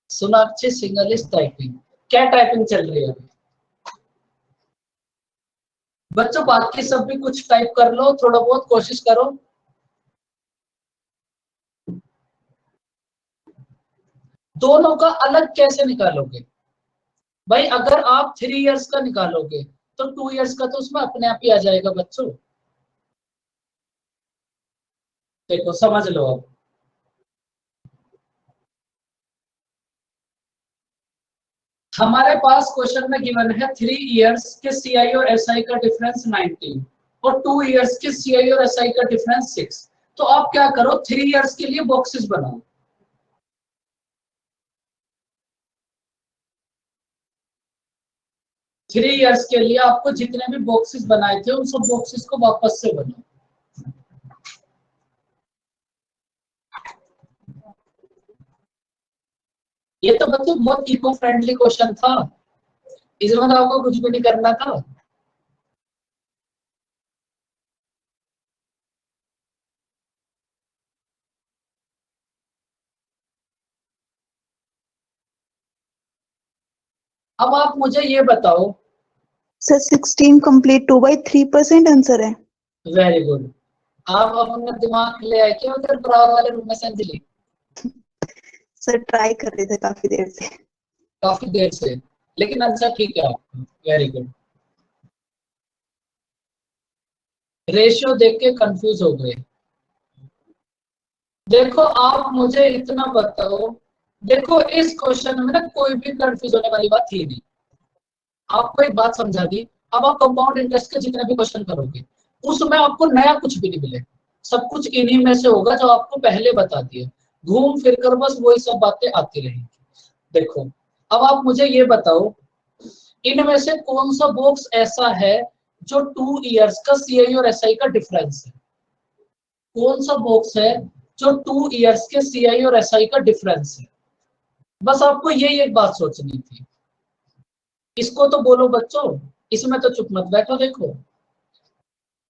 सोनाक्षी सिंगलिश टाइपिंग, क्या टाइपिंग चल रही है अभी? बच्चों बाकी सब भी कुछ टाइप कर लो, थोड़ा बहुत कोशिश करो। दोनों का अलग कैसे निकालोगे भाई? अगर आप 3 इयर्स का निकालोगे तो 2 इयर्स का तो उसमें अपने आप ही आ जाएगा बच्चों। देखो समझ लो अब, हमारे पास क्वेश्चन में गिवन है 3 इयर्स के सीआई और एसआई का डिफरेंस 19 और 2 इयर्स के सीआई और एसआई का डिफरेंस 6। तो आप क्या करो, 3 इयर्स के लिए बॉक्सेस बनाओ। 3 इयर्स के लिए आपको जितने भी बॉक्सेस बनाए थे उन सब बॉक्सेस को वापस से बनाओ। ये तो बच्चों बहुत इको फ्रेंडली क्वेश्चन था, इसमें तो आपको कुछ भी नहीं करना था। अब आप मुझे ये बताओ। सर 16 कंप्लीट 2/3% आंसर है। Very good. आप अपना दिमाग ले आए क्या उधर बराबर वाले रूम में से अंजलि? सर ट्राई कर रहे थे काफी देर से। काफी देर से, लेकिन आंसर ठीक है आपका। Very good. रेशियो देख के कंफ्यूज हो गए। देखो आप मुझे इतना बताओ, देखो इस क्वेश्चन में ना कोई भी कंफ्यूज होने वाली बात थी नहीं। आपको एक बात समझा दी। अब आप कंपाउंड इंटरेस्ट के जितने भी क्वेश्चन करोगे उसमें आपको नया कुछ भी नहीं मिले, सब कुछ इन्हीं में से होगा जो आपको पहले बता दिया। घूम फिर कर बस वही सब बातें आती रहेंगी। देखो अब आप मुझे ये बताओ, इनमें से कौन सा बॉक्स ऐसा है जो 2 इयर्स का सीआई और एसआई का डिफरेंस है? कौन सा बॉक्स है जो 2 इयर्स के सीआई और एसआई का डिफरेंस है? बस आपको यही एक बात सोचनी थी। इसको तो बोलो बच्चों, इसमें तो चुप मत बैठो। देखो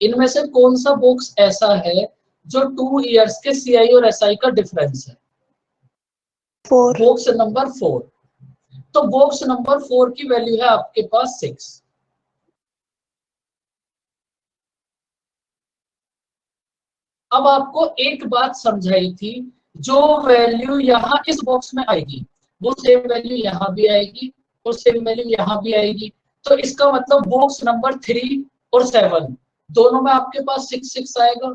इनमें से कौन सा बॉक्स ऐसा है जो 2 इयर्स के सीआई और एसआई का डिफरेंस है? 4। Box number 4। तो बॉक्स नंबर 4 की वैल्यू है आपके पास 6। अब आपको एक बात समझाई थी, जो वैल्यू यहाँ इस बॉक्स में आएगी वो सेम वैल्यू यहाँ भी आएगी और सेम वैल्यू यहाँ भी आएगी। तो इसका मतलब बॉक्स नंबर 3 और 7 दोनों में आपके पास 6 आएगा।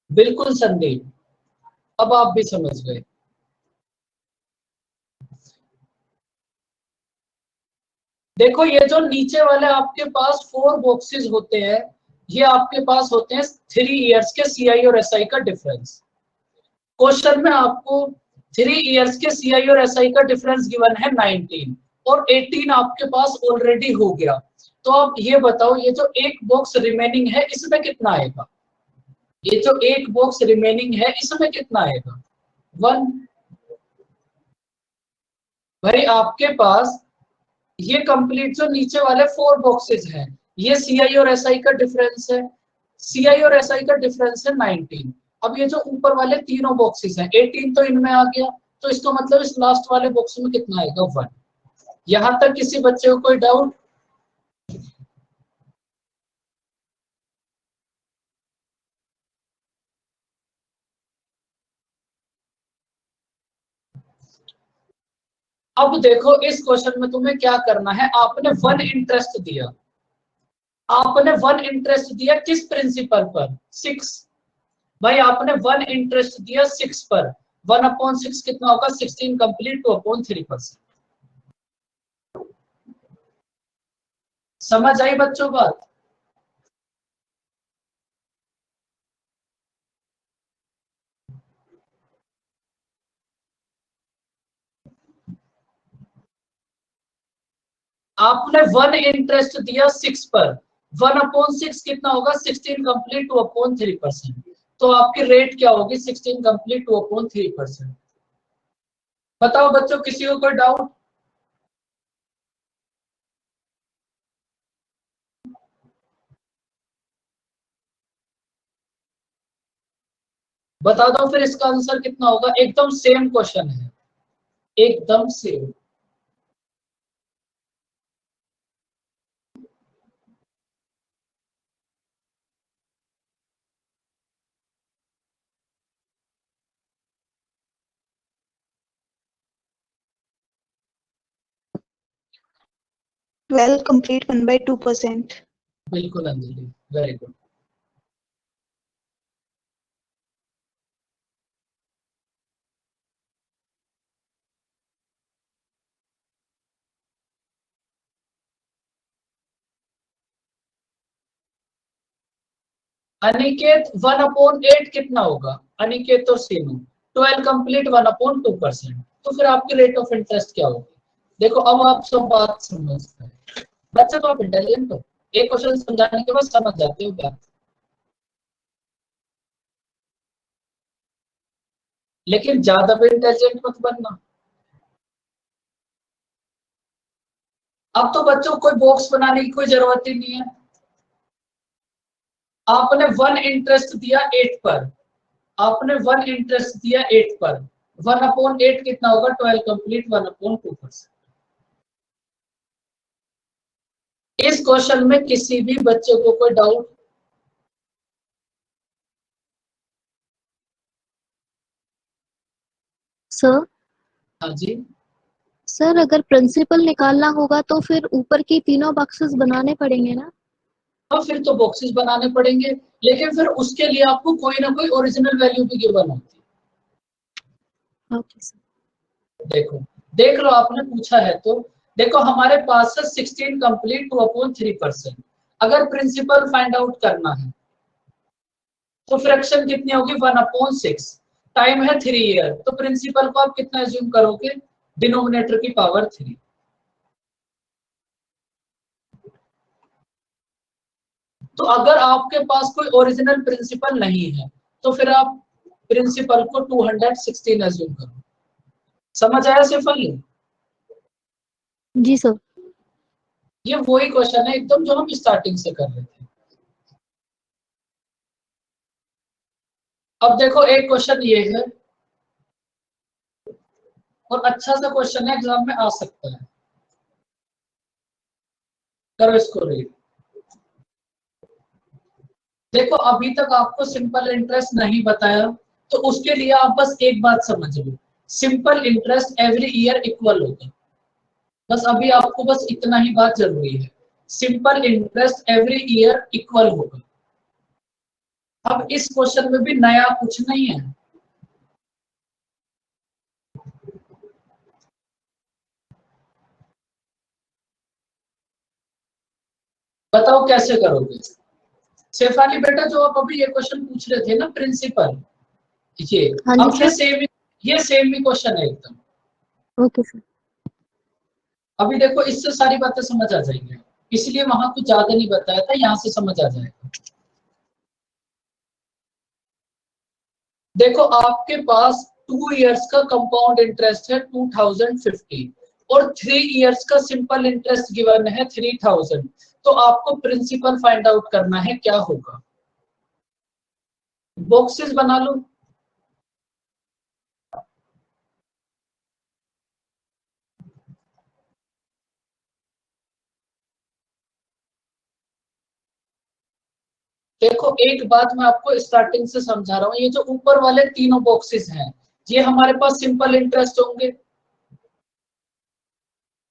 बिल्कुल संदीप, अब आप भी समझ गए। देखो ये जो नीचे वाले आपके पास 4 बॉक्सेस होते हैं, ये आपके पास होते हैं 3 इयर्स के सीआई और एसआई का डिफरेंस। क्वेश्चन में आपको 3 इयर्स के सीआई और एसआई का डिफरेंस गिवन है 19 और 18 आपके पास ऑलरेडी हो गया। तो आप ये बताओ, ये जो एक बॉक्स रिमेनिंग है इसमें कितना आएगा? ये जो एक बॉक्स रिमेनिंग है इसमें कितना आएगा? 1। भाई आपके पास ये कंप्लीट जो नीचे वाले 4 बॉक्सेस हैं, ये सीआई और एसआई का डिफरेंस है। सीआई और एसआई का डिफरेंस है 19। अब ये जो ऊपर वाले तीनों बॉक्सेस हैं 18 तो इनमें आ गया, तो इसका मतलब इस लास्ट वाले बॉक्स में कितना आएगा? 1। यहां तक किसी बच्चे को कोई डाउट? अब देखो इस क्वेश्चन में तुम्हें क्या करना है, आपने 1 इंटरेस्ट दिया। आपने 1 इंटरेस्ट दिया किस प्रिंसिपल पर? 6। भाई आपने 1 इंटरेस्ट दिया 6 पर। 1/6 कितना होगा? 16 कंप्लीट 2/3%। समझ आई बच्चों बात? आपने 1 इंटरेस्ट दिया 6 पर। 1/6 कितना होगा? 16 कंप्लीट 2/3%। तो आपकी रेट क्या होगी? 16 कंप्लीट 2/3%। बताओ बच्चों, किसी को कोई डाउट? बता दो फिर इसका आंसर कितना होगा। एकदम सेम क्वेश्चन है, एकदम सेम। Twelve complete 1/2%। बिल्कुल अंजलि, वेरी गुड। अनिकेत 1/8 कितना होगा? अनिकेत और सीनू 12 कंप्लीट 1/2%। तो फिर आपकी रेट ऑफ इंटरेस्ट क्या होगी? देखो अब आप सब बात समझते हैं। बच्चे तो आप इंटेलिजेंट हो, एक क्वेश्चन समझाने के बाद समझ जाते हो क्या। लेकिन ज्यादा भी इंटेलिजेंट मत बनना। अब तो बच्चों कोई बॉक्स बनाने की कोई जरूरत ही नहीं है। आपने 1 इंटरेस्ट दिया 8 पर, आपने 1 इंटरेस्ट दिया 8 पर, 1/8 कितना होगा 12 कंप्लीट 1/2%। इस क्वेश्चन में किसी भी बच्चे को कोई डाउट? सर हाँ जी, सर अगर प्रिंसिपल निकालना होगा तो फिर ऊपर की तीनों बॉक्सेस बनाने पड़ेंगे ना? हाँ फिर तो बॉक्सेस बनाने पड़ेंगे, लेकिन फिर उसके लिए आपको कोई ना कोई ओरिजिनल वैल्यू भी गिवन होती है। Okay sir. देखो देख लो, आपने पूछा है तो देखो, हमारे पास है 16 कंप्लीट 2/3%। अगर प्रिंसिपल फाइंड आउट करना है तो फ्रैक्शन कितनी होगी 1/6। टाइम है 3 ईयर, तो प्रिंसिपल को आप कितना एज्यूम करोगे, डिनोमिनेटर की पावर 3। तो अगर आपके पास कोई ओरिजिनल प्रिंसिपल नहीं है तो फिर आप प्रिंसिपल को 216 एज्यूम करो। समझ आया सिंपल? जी सर। ये वही क्वेश्चन है एकदम जो हम स्टार्टिंग से कर रहे थे। अब देखो एक क्वेश्चन ये है, और अच्छा सा क्वेश्चन है, एग्जाम में आ सकता है। करो इसको रीड। देखो अभी तक आपको सिंपल इंटरेस्ट नहीं बताया, तो उसके लिए आप बस एक बात समझ लो, simple interest every year equal होगा। बस अभी आपको बस इतना ही बात जरूरी है, simple interest every year equal होगा। अब इस क्वेश्चन में भी नया कुछ नहीं है। बताओ कैसे करोगे? शेफाली बेटा, जो आप अभी ये क्वेश्चन पूछ रहे थे ना प्रिंसिपल, ये हाँ जी अब सर। ये सेम ही क्वेश्चन है एकदम। Okay sir. अभी देखो इससे सारी बातें समझ आ जाएंगी, इसलिए वहां कुछ ज्यादा नहीं बताया था, यहाँ से समझ आ जाएगा। देखो आपके पास 2 इयर्स का कंपाउंड इंटरेस्ट है 2050 और 3 इयर्स का सिंपल इंटरेस्ट गिवन है 3000। तो आपको प्रिंसिपल फाइंड आउट करना है, क्या होगा? बॉक्सेस बना लो। देखो एक बात मैं आपको स्टार्टिंग से समझा रहा हूँ, ये जो ऊपर वाले तीनों बॉक्सेस हैं ये हमारे पास सिंपल इंटरेस्ट होंगे।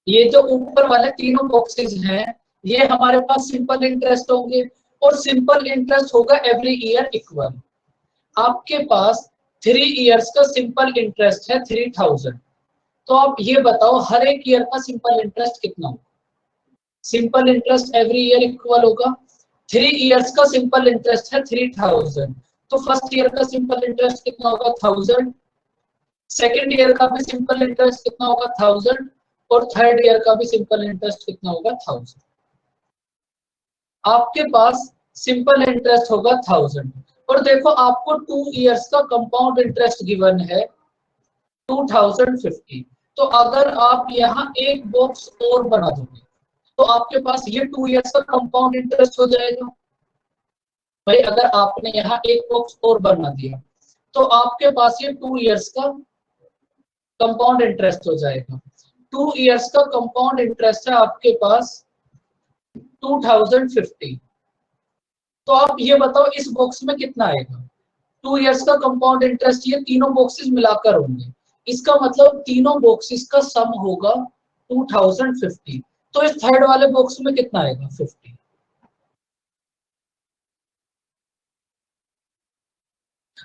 ये जो ऊपर वाले तीनों बॉक्सेस हैं ये हमारे पास सिंपल इंटरेस्ट होंगे, और सिंपल इंटरेस्ट होगा एवरी ईयर इक्वल। आपके पास 3 इयर्स का सिंपल इंटरेस्ट है 3000। तो आप ये बताओ हर एक ईयर का सिंपल इंटरेस्ट कितना होगा? Simple interest every year equal होगा, 3 इयर्स का सिंपल इंटरेस्ट है 3000, तो फर्स्ट ईयर का सिंपल इंटरेस्ट कितना होगा 1000, सेकेंड ईयर का भी सिंपल इंटरेस्ट कितना होगा 1000, और थर्ड ईयर का भी सिंपल इंटरेस्ट कितना होगा 1000। आपके पास सिंपल इंटरेस्ट होगा 1000, और देखो आपको 2 इयर्स का कंपाउंड इंटरेस्ट गिवन है 2050। तो अगर आप यहाँ एक बॉक्स और बना दोगे तो आपके पास ये 2 इयर्स का कंपाउंड इंटरेस्ट हो जाएगा। भाई अगर आपने यहाँ एक बॉक्स और बना दिया तो आपके पास ये 2 इयर्स का कंपाउंड इंटरेस्ट हो जाएगा। 2 इयर्स का कंपाउंड इंटरेस्ट है आपके पास 2050। तो आप ये बताओ इस बॉक्स में कितना आएगा? 2 इयर्स का कंपाउंड इंटरेस्ट ये तीनों बॉक्सेस मिलाकर होंगे, इसका मतलब तीनों बॉक्सेस का सम होगा 2050। तो इस थर्ड वाले बॉक्स में कितना आएगा 50।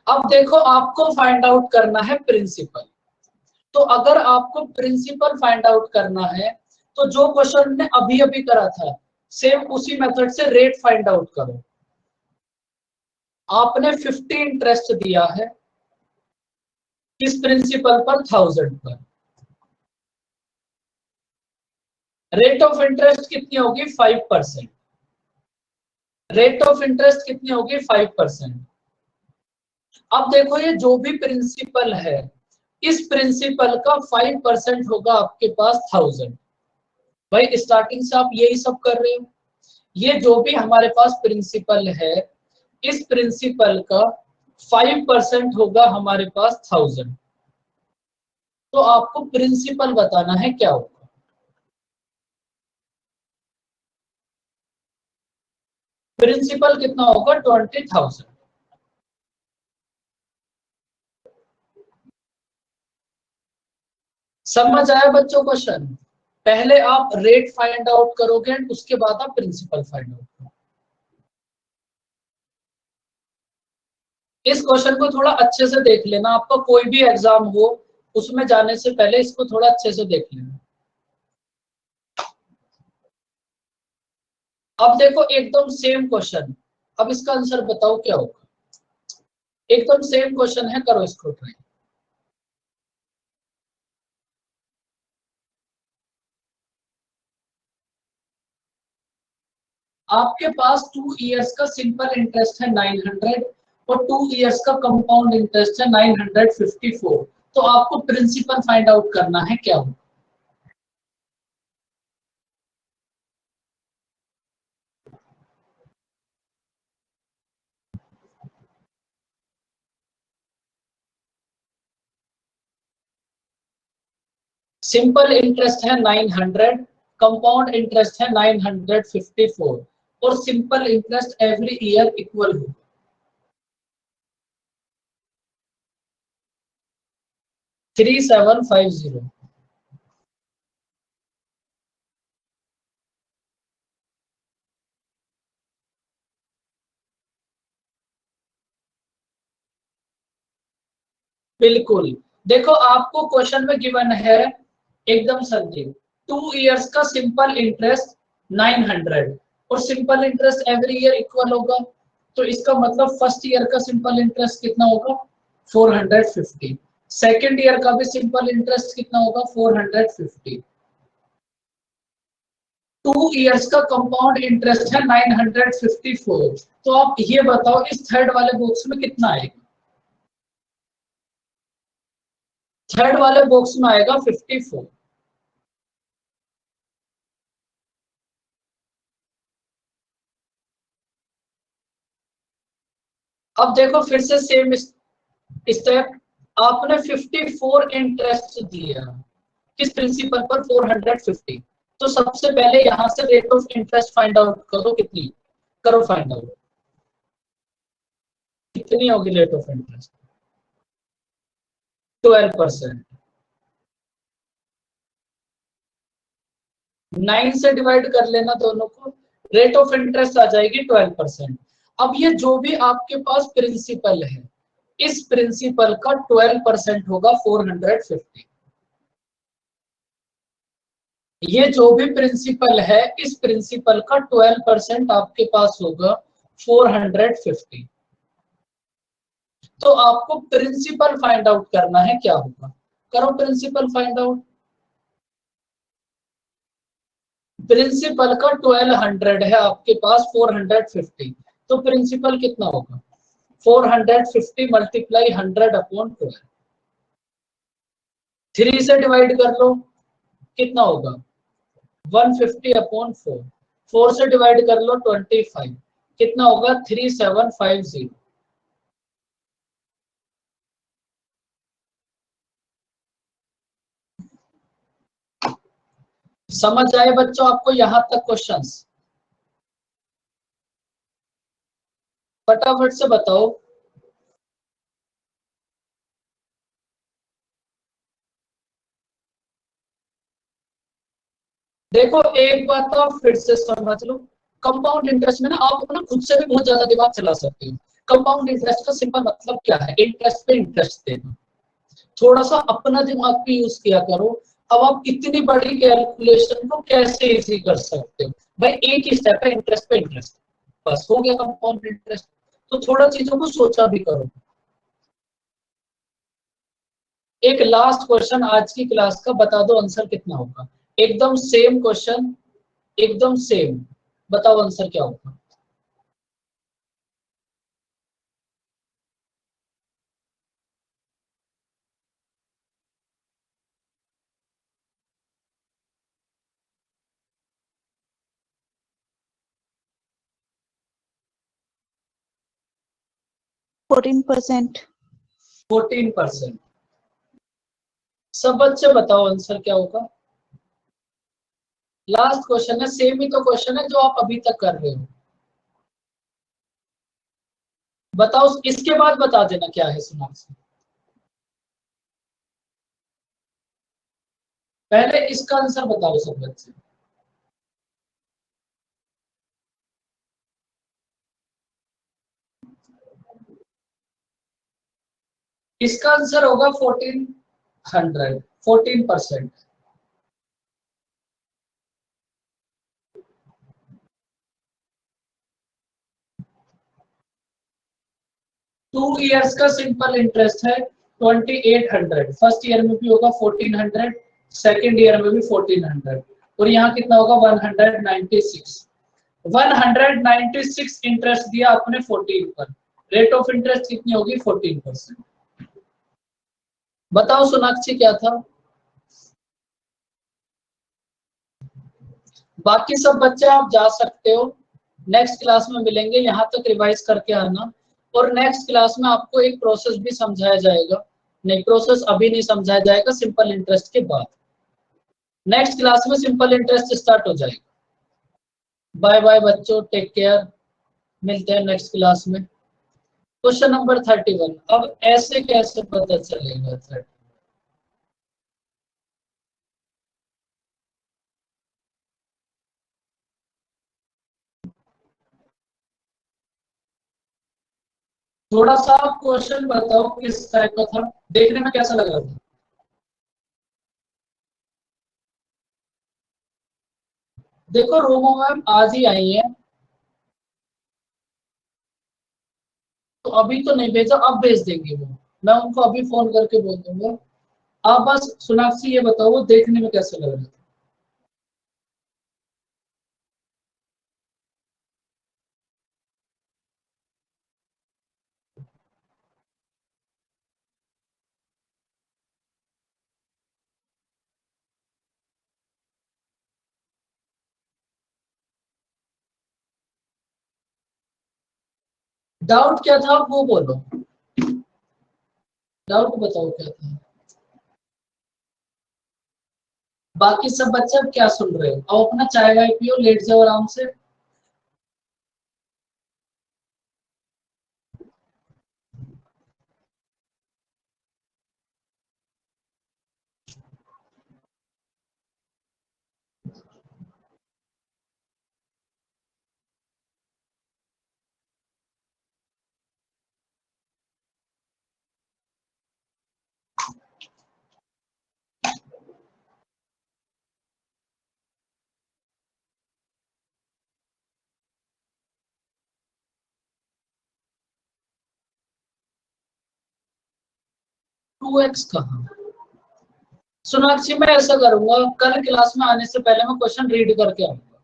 अब देखो आपको फाइंड आउट करना है प्रिंसिपल। तो अगर आपको प्रिंसिपल फाइंड आउट करना है तो जो क्वेश्चन ने अभी अभी करा था सेम उसी मेथड से रेट फाइंड आउट करो। आपने 50 इंटरेस्ट दिया है किस प्रिंसिपल पर 1000 पर, रेट ऑफ इंटरेस्ट कितनी होगी 5%। रेट ऑफ इंटरेस्ट कितनी होगी 5%। अब देखो ये जो भी प्रिंसिपल है इस प्रिंसिपल का 5% होगा आपके पास 1000। भाई स्टार्टिंग से आप यही सब कर रहे हो, ये जो भी हमारे पास प्रिंसिपल है इस प्रिंसिपल का 5% होगा हमारे पास 1000। तो आपको प्रिंसिपल बताना है क्या होगा। प्रिंसिपल कितना होगा 20,000। समझ आया बच्चों क्वेश्चन। पहले आप रेट फाइंड आउट करोगे एंड उसके बाद आप प्रिंसिपल फाइंड आउट करोगे। इस क्वेश्चन को थोड़ा अच्छे से देख लेना, आपका कोई भी एग्जाम हो उसमें जाने से पहले इसको थोड़ा अच्छे से देख लेना। अब देखो एकदम सेम क्वेश्चन, अब इसका आंसर बताओ क्या होगा। एकदम सेम क्वेश्चन है, करो इसको ट्राई। आपके पास 2 इयर्स का सिंपल इंटरेस्ट है 900 और 2 इयर्स का कंपाउंड इंटरेस्ट है 954। तो आपको प्रिंसिपल फाइंड आउट करना है क्या होगा। सिंपल इंटरेस्ट है 900, कंपाउंड इंटरेस्ट है 954 और simple interest every year equal होगा 3750। बिल्कुल। देखो आपको क्वेश्चन में गिवन है एकदम सरली, 2 इयर्स का सिंपल इंटरेस्ट 900 और simple interest every year equal होगा। तो इसका मतलब फर्स्ट ईयर का सिंपल इंटरेस्ट कितना होगा 450, सेकेंड ईयर का भी सिंपल इंटरेस्ट कितना होगा 450, 2 इयर्स का कंपाउंड इंटरेस्ट है 954। तो आप ये बताओ इस थर्ड वाले बॉक्स में कितना आएगा। थर्ड वाले बॉक्स में आएगा 54। अब देखो फिर से सेम स्टेप, आपने 54 इंटरेस्ट दिया किस प्रिंसिपल पर 450। तो सबसे पहले यहां से rate of interest find out करो, कितनी करो फाइंड आउट, कितनी होगी रेट ऑफ इंटरेस्ट 12%। 9 से डिवाइड कर लेना दोनों को, रेट ऑफ इंटरेस्ट आ जाएगी 12%। अब ये जो भी आपके पास प्रिंसिपल है इस प्रिंसिपल का 12% होगा 450। ये जो भी प्रिंसिपल है इस प्रिंसिपल का 12% आपके पास होगा 450। तो आपको प्रिंसिपल फाइंड आउट करना है क्या होगा, करो प्रिंसिपल फाइंड आउट। प्रिंसिपल का 1200 है आपके पास 450, तो प्रिंसिपल कितना होगा 450 मल्टीप्लाई 100/12। 3 से डिवाइड कर लो कितना होगा 150/4। 4 से डिवाइड कर लो 25 कितना होगा 3750। समझ आए बच्चों आपको यहां तक क्वेश्चंस, फटाफट से बताओ। देखो एक बात तो आप फिर से समझ लो, कंपाउंड इंटरेस्ट में ना आप ना खुद से भी बहुत ज्यादा दिमाग चला सकते हो। कंपाउंड इंटरेस्ट का सिंपल मतलब क्या है, इंटरेस्ट पे इंटरेस्ट देना। थोड़ा सा अपना दिमाग भी यूज किया करो। अब आप इतनी बड़ी कैलकुलेशन को कैसे इजी कर सकते हो भाई, एक ही स्टेप है इंटरेस्ट पे इंटरेस्ट, बस हो गया कंपाउंड इंटरेस्ट। तो थोड़ा चीजों को सोचा भी करो। एक लास्ट क्वेश्चन आज की क्लास का, बता दो आंसर कितना होगा। एकदम सेम क्वेश्चन, एकदम सेम, बताओ आंसर क्या होगा। 14%. 14%. सब बच्चे बताओ आंसर क्या होगा। लास्ट क्वेश्चन है, सेम ही तो क्वेश्चन है जो आप अभी तक कर रहे हो। बताओ, इसके बाद बता देना क्या है सोनाक्षी। पहले इसका आंसर बताओ सब बच्चे। इसका आंसर होगा 1400, 14%। 2 इयर्स का सिंपल इंटरेस्ट है 2800। फर्स्ट ईयर में भी होगा 1400, सेकेंड ईयर में भी 1400, और यहाँ कितना होगा 196। 196 इंटरेस्ट दिया आपने 14 पर। रेट ऑफ इंटरेस्ट कितनी होगी 14%। बताओ सोनाक्षी क्या था। बाकी सब बच्चे आप जा सकते हो, नेक्स्ट क्लास में मिलेंगे। यहाँ तक रिवाइज करके आना, और नेक्स्ट क्लास में आपको एक प्रोसेस भी समझाया जाएगा। नहीं, प्रोसेस अभी नहीं समझाया जाएगा, सिंपल इंटरेस्ट के बाद। नेक्स्ट क्लास में सिंपल इंटरेस्ट स्टार्ट हो जाएगा। बाय बाय बच्चों, टेक केयर, मिलते हैं नेक्स्ट क्लास में। Question number 31। अब ऐसे कैसे पता चलेगा 30? थोड़ा सा क्वेश्चन बताओ किस टाइप का था, देखने में कैसा लग रहा था। देखो रोमा मैम आज ही आई है, तो अभी तो नहीं भेजा, अब भेज देंगे वो। मैं उनको अभी फोन करके बोल दूंगा। आप बस सोनाक्षी ये बताओ वो देखने में कैसा लग रहा था। डाउट क्या था वो बोलो, डाउट बताओ क्या था। बाकी सब बच्चे अब क्या सुन रहे हो, अब अपना चाय वाय पियो, लेट जाओ आराम से। टू एक्स कहाँ। सोनाक्षी मैं ऐसा करूंगा, कल क्लास में आने से पहले मैं क्वेश्चन रीड करके आऊंगा,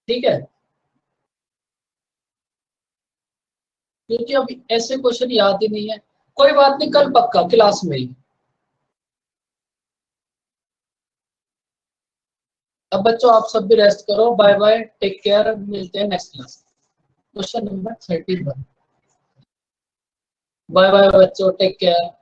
ठीक है? क्योंकि अभी ऐसे क्वेश्चन याद ही नहीं है। कोई बात नहीं, कल पक्का क्लास में ही। अब बच्चों आप सब भी रेस्ट करो, बाय बाय, टेक केयर, मिलते हैं next class. Question number 31। Bye bye बच्चों, टेक केयर।